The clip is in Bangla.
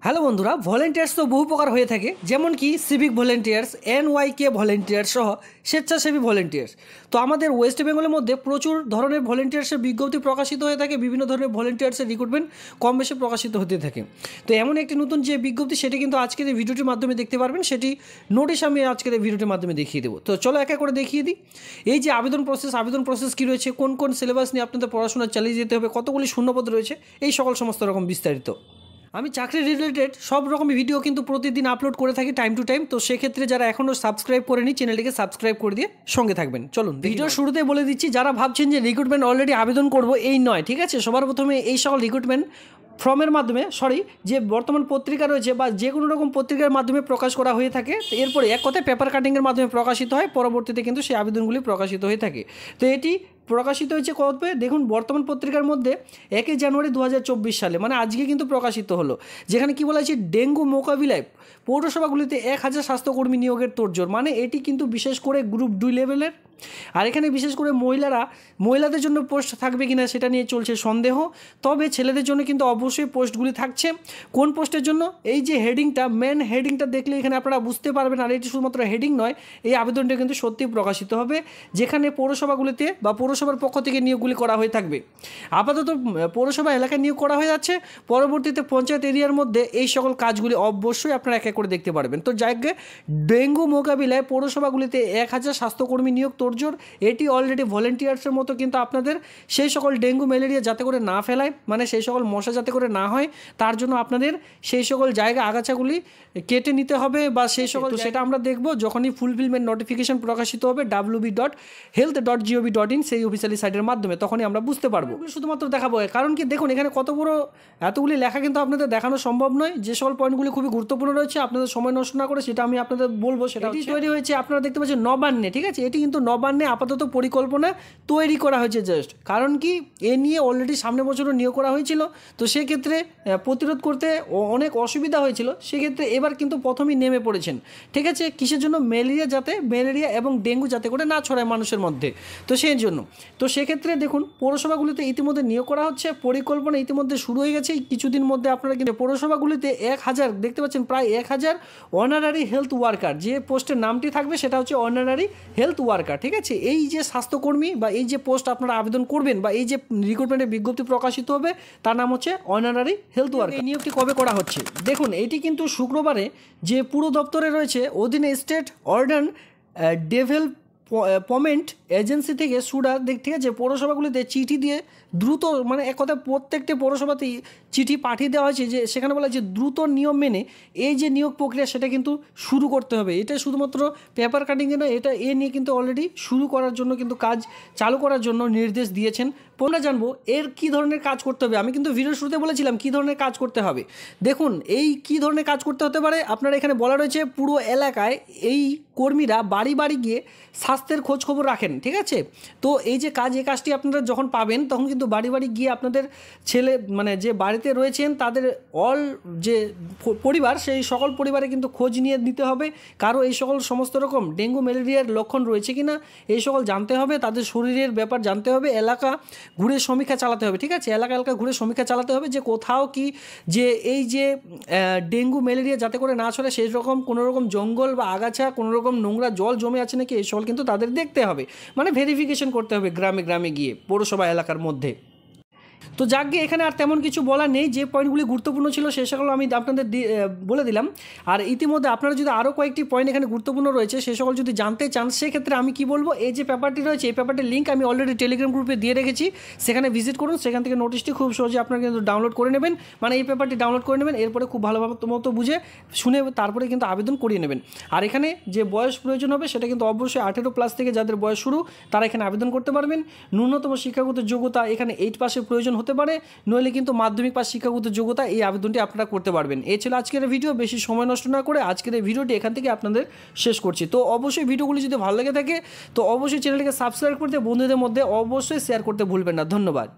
হ্যালো বন্ধুরা, ভলেন্টিয়ার্স তো বহু প্রকার হয়ে থাকে, যেমন কি সিভিক ভলেন্টিয়ার্স, NYK ভলেন্টিয়ার্স সহ স্বেচ্ছাসেবী ভলেন্টিয়ার্স। তো আমাদের ওয়েস্ট বেঙ্গলের মধ্যে প্রচুর ধরনের ভলেন্টিয়ার্সের বিজ্ঞপ্তি প্রকাশিত হয়ে থাকে, বিভিন্ন ধরনের ভলেন্টিয়ার্সের রিক্রুটমেন্ট কম বেশি প্রকাশিত হতে থাকে। তো এমন একটি নতুন যে বিজ্ঞপ্তি, সেটি কিন্তু আজকের এই ভিডিওটির মাধ্যমে দেখতে পারবেন, সেটি নোটিশ আমি আজকের এই ভিডিওটির মাধ্যমে দেখিয়ে দেবো। তো চলো এক এক করে দেখিয়ে দিই। এই যে আবেদন প্রসেস কী রয়েছে, কোন কোন সিলেবাস নিয়ে আপনাদের পড়াশোনা চালিয়ে যেতে হবে, কতগুলি শূন্যপদ রয়েছে, এই সকল সমস্ত রকম বিস্তারিত আমি চাকরি রিলেটেড সব রকম ভিডিও কিন্তু প্রতিদিন আপলোড করে থাকি টাইম টু টাইম। তো সেক্ষেত্রে যারা এখনও সাবস্ক্রাইব করেনি, চ্যানেলটিকে সাবস্ক্রাইব করে দিয়ে সঙ্গে থাকবেন। চলুন ভিডিওর শুরুতে বলে দিচ্ছি, যারা ভাবছেন যে রিক্রুটমেন্ট অলরেডি আবেদন করব, এই নয়, ঠিক আছে। সবার প্রথমে এই সকল রিক্রুটমেন্ট ফর্মের মাধ্যমে যে বর্তমান পত্রিকা রয়েছে বা যে কোনো রকম পত্রিকার মাধ্যমে প্রকাশ করা হয়ে থাকে, এরপরে এক কথায় পেপার কাটিংয়ের মাধ্যমে প্রকাশিত হয়, পরবর্তীতে কিন্তু সেই আবেদনগুলি প্রকাশিত হয়ে থাকে। তো এটি প্রকাশিত হয়েছে কবে দেখুন, বর্তমান পত্রিকার মধ্যে 1 জানুয়ারি 2024 সালে, মানে আজকে কিন্তু প্রকাশিত হলো, যেখানে কি বলা হয়েছে, ডেঙ্গু মোকাবিলায় পৌরসভাগুলিতে 1000 স্বাস্থ্যকর্মী নিয়োগের তোড়জোড়। মানে এটি কিন্তু বিশেষ করে গ্রুপ 2 লেভেলের। আর এখানে বিশেষ করে মহিলাদের জন্য পোস্ট থাকবে কিনা সেটা নিয়ে চলছে সন্দেহ, তবে ছেলেদের জন্য কিন্তু অবশ্যই পোস্টগুলি থাকছে। কোন পোস্টের জন্য, এই যে হেডিংটা, মেন হেডিংটা দেখলে এখানে আপনারা বুঝতে পারবেন। আর এটি শুধুমাত্র হেডিং নয়, এই আবেদনটা কিন্তু সত্যিই প্রকাশিত হবে, যেখানে পৌরসভাগুলিতে বা পৌরসভার পক্ষ থেকে নিয়োগগুলি করা হয়ে থাকবে। আপাতত পৌরসভা এলাকায় নিয়োগ করা হয়ে যাচ্ছে, পরবর্তীতে পঞ্চায়েত এরিয়ার মধ্যে এই সকল কাজগুলি অবশ্যই আপনারা এক এক করে দেখতে পারবেন। তো যাকে ডেঙ্গু মোকাবিলায় পৌরসভাগুলিতে 1000 স্বাস্থ্যকর্মী নিয়োগ তোড়জোড়, এটি অলরেডি ভলেন্টিয়ার্সের মতো কিন্তু আপনাদের সেই সকল ডেঙ্গু ম্যালেরিয়া যাতে করে না ফেলায়, মানে সেই সকল মশা যাতে করে না হয়, তার জন্য আপনাদের সেই সকল জায়গা আগাছাগুলি কেটে নিতে হবে বা সেই সকল, সেটা আমরা দেখব যখনই ফুলফিলমেন্ট নোটিফিকেশন প্রকাশিত হবে www.health.gov.in সেই অফিসিয়ালি সাইটের মাধ্যমে, তখনই আমরা বুঝতে পারবো। শুধুমাত্র দেখাবো, কারণ কি দেখুন, এখানে কত বড় এতগুলি লেখা কিন্তু আপনাদের দেখানো সম্ভব নয়। যে সকল পয়েন্টগুলি খুবই গুরুত্বপূর্ণ রয়েছে, আপনাদের সময় নষ্ট না করে সেটা আমি আপনাদের বলবো। সেটা তৈরি হয়েছে, আপনারা দেখতে পাচ্ছেন, নবান্নে, ঠিক আছে। এটি কিন্তু নবান্নে আপাতত পরিকল্পনা তৈরি করা হয়েছে জাস্ট, কারণ কি এ নিয়ে অলরেডি সামনের বছরও নিয়োগ করা হয়েছিল। তো সেক্ষেত্রে প্রতিরোধ করতে অনেক অসুবিধা হয়েছিল, সেক্ষেত্রে এবার কিন্তু প্রথমেই নেমে পড়েছেন, ঠিক আছে। কিসের জন্য, ম্যালেরিয়া এবং ডেঙ্গু যাতে করে না ছড়ায় মানুষের মধ্যে, তো সেই জন্য। তো সেক্ষেত্রে দেখুন, পৌরসভাগুলিতে ইতিমধ্যে নিয়োগ করা হচ্ছে, পরিকল্পনা ইতিমধ্যে শুরু হয়ে গেছে। কিছুদিন মধ্যে আপনারা কিন্তু পৌরসভাগুলিতে 1000 দেখতে পাচ্ছেন, প্রায় 1000 অনারারি হেলথ ওয়ার্কার, যে পোস্টের নামটি থাকবে সেটা হচ্ছে অনারারি হেলথ ওয়ার্কার, ঠিক আছে। এই যে স্বাস্থ্যকর্মী বা এই যে পোস্ট আপনারা আবেদন করবেন বা এই যে রিক্রুটমেন্টের বিজ্ঞপ্তি প্রকাশিত হবে, তার নাম হচ্ছে অনারারি হেলথ ওয়ার্কার। এই নিয়োগটি কবে করা হচ্ছে দেখুন, এটি কিন্তু শুক্রবারে যে পুরো দপ্তরে রয়েছে অধীনে স্টেট অর্ডান ডেভেলপমেন্ট এজেন্সি থেকে সুডা, ঠিক আছে, পৌরসভাগুলিতে চিঠি দিয়ে দ্রুত, মানে এক কথা প্রত্যেকটি পৌরসভাতেই চিঠি পাঠিয়ে দেওয়া হয়েছে, যে সেখানে বলা যে দ্রুত নিয়ম মেনে এই যে নিয়োগ প্রক্রিয়া সেটা কিন্তু শুরু করতে হবে। এটা শুধুমাত্র পেপার কাটিংয়ে নয়, এটা নিয়ে কিন্তু অলরেডি শুরু করার জন্য কিন্তু কাজ চালু করার জন্য নির্দেশ দিয়েছেন। আমরা জানবো এর কী ধরনের কাজ করতে হবে। আমি কিন্তু ভিডিও শুরুতে বলেছিলাম কী ধরনের কাজ করতে হবে। দেখুন, এই কী ধরনের কাজ করতে হতে পারে, আপনার এখানে বলা রয়েছে পুরো এলাকায় এই কর্মীরা বাড়ি বাড়ি গিয়ে স্বাস্থ্যের খোঁজ খবর রাখেন, ঠিক আছে। তো এই যে এই কাজটি আপনারা যখন পাবেন, তখন কিন্তু বাড়ি বাড়ি গিয়ে আপনাদের ছেলে, মানে যে বাড়িতে রয়েছেন তাদের যে পরিবার, সেই সকল পরিবারে কিন্তু খোঁজ নিয়ে নিতে হবে, কারো এই সকল সমস্ত রকম ডেঙ্গু ম্যালেরিয়ার লক্ষণ রয়েছে কিনা এই সকল জানতে হবে, তাদের শরীরের ব্যাপার জানতে হবে, এলাকা ঘুরে সমীক্ষা চালাতে হবে, ঠিক আছে। এলাকা ঘুরে সমীক্ষা চালাতে হবে যে কোথাও কি যে এই যে ডেঙ্গু ম্যালেরিয়া যাতে করে না ছড়ে সেই রকম কোনো রকম জঙ্গল বা আগাছা, কোনো রকম নোংরা জল জমে আছে নাকি, এই সকল কিন্তু তাদের দেখতে হবে, মানে ভেরিফিকেশন করতে হবে গ্রামে গ্রামে গিয়ে পৌরসভা এলাকার মধ্যে। তো যাকে এখানে আর তেমন কিছু বলা নেই, যে পয়েন্টগুলি গুরুত্বপূর্ণ ছিল সে সকল আমি আপনাদের বলে দিলাম। আর ইতিমধ্যে আপনারা যদি আরও কয়েকটি পয়েন্ট এখানে গুরুত্বপূর্ণ রয়েছে সে সকল যদি জানতে চান, সেক্ষেত্রে আমি কি বলবো, এই যে পেপারটি রয়েছে, এই পেপারটির লিঙ্ক আমি অলরেডি টেলিগ্রাম গ্রুপে দিয়ে রেখেছি, সেখানে ভিজিট করুন, সেখান থেকে নোটিশটি খুব সহজে আপনারা কিন্তু ডাউনলোড করে নেবেন, মানে এই পেপারটি ডাউনলোড করে নেবেন, এরপরে খুব ভালোভাবে মতো বুঝে শুনে তারপরে কিন্তু আবেদন করিয়ে নেবেন। আর এখানে যে বয়স প্রয়োজন হবে সেটা কিন্তু অবশ্যই 18+ থেকে যাদের বয়স শুরু তারা এখানে আবেদন করতে পারবেন। ন্যূনতম শিক্ষাগত যোগ্যতা এখানে 8 পাসের প্রয়োজন হতে পারে, নইলে কিন্তু মাধ্যমিক পাস শিক্ষাগত যোগ্যতা, এই আবেদনটি আপনারা করতে পারবেন। এই ছিল আজকের ভিডিও। বেশি সময় নষ্ট না করে আজকের এই ভিডিওটি এখান থেকে আপনাদের শেষ করছি। তো অবশ্যই ভিডিওগুলি যদি ভালো লেগে থাকে তো অবশ্যই চ্যানেলটিকে সাবস্ক্রাইব করতে, বন্ধুদের মধ্যে অবশ্যই শেয়ার করতে ভুলবেন না। ধন্যবাদ।